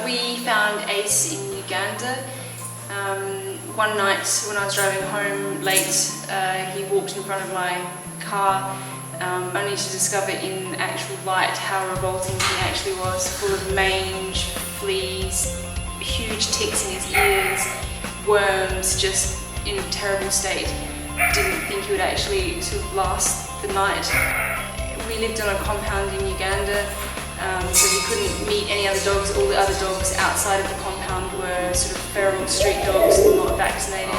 We found Ace in Uganda. One night when I was driving home late, he walked in front of my car, only to discover in actual light how revolting he actually was, full of mange, fleas, huge ticks in his ears, worms, just in a terrible state. Didn't think he would actually sort of last the night. We lived on a compound in Uganda, so we couldn't meet any other dogs. All the other dogs outside of the compound were sort of feral street dogs, not vaccinated.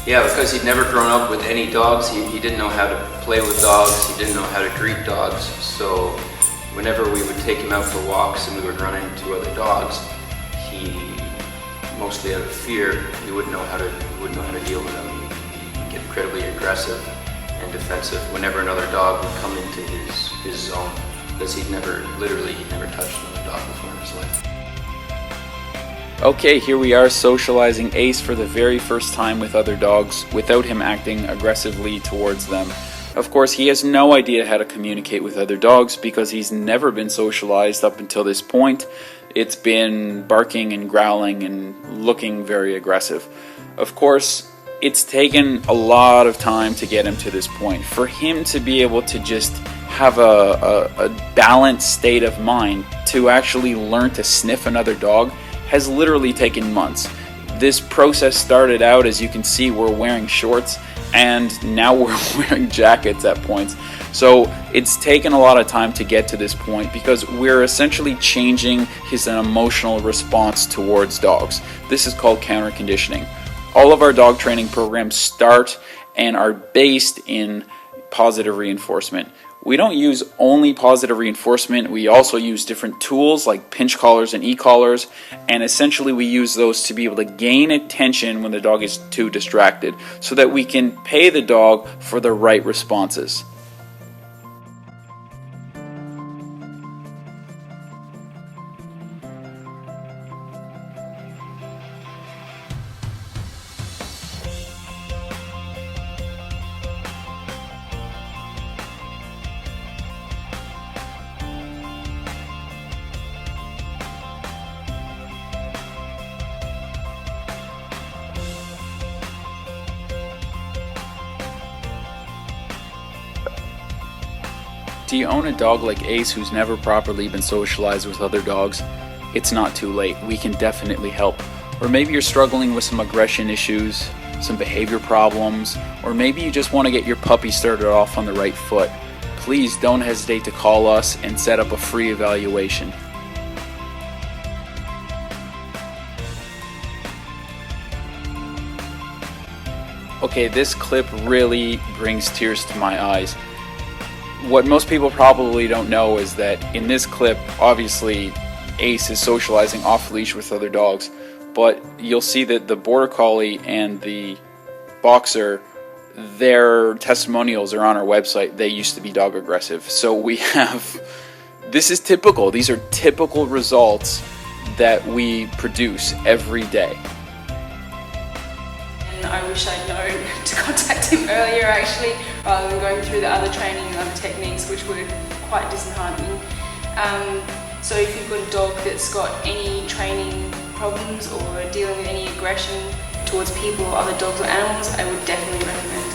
Yeah, because he'd never grown up with any dogs, he didn't know how to play with dogs, he didn't know how to greet dogs, so whenever we would take him out for walks and we would run into other dogs, he, mostly out of fear, he wouldn't know how to deal with them. He'd get incredibly aggressive and defensive whenever another dog would come into his zone, because he'd never touched another dog before in his life. Okay, here we are socializing Ace for the very first time with other dogs without him acting aggressively towards them. Of course, he has no idea how to communicate with other dogs because he's never been socialized up until this point. It's been barking and growling and looking very aggressive. Of course, it's taken a lot of time to get him to this point. For him to be able to just have a balanced state of mind to actually learn to sniff another dog has literally taken months. This process started out, as you can see, we're wearing shorts and now we're wearing jackets at points. So it's taken a lot of time to get to this point because we're essentially changing his emotional response towards dogs. This is called counter conditioning. All of our dog training programs start and are based in positive reinforcement. We don't use only positive reinforcement, we also use different tools like pinch collars and e-collars, and essentially we use those to be able to gain attention when the dog is too distracted so that we can pay the dog for the right responses. Do you own a dog like Ace who's never properly been socialized with other dogs? It's not too late. We can definitely help. Or maybe you're struggling with some aggression issues, some behavior problems, or maybe you just want to get your puppy started off on the right foot. Please don't hesitate to call us and set up a free evaluation. Okay, this clip really brings tears to my eyes. What most people probably don't know is that in this clip, obviously, Ace is socializing off leash with other dogs, but you'll see that the Border Collie and the Boxer, their testimonials are on our website. They used to be dog aggressive. So we have, this is typical. These are typical results that we produce every day. I wish I'd known to contact him earlier actually, rather than going through the other training and other techniques which were quite disheartening. So if you've got a dog that's got any training problems or dealing with any aggression towards people or other dogs or animals, I would definitely recommend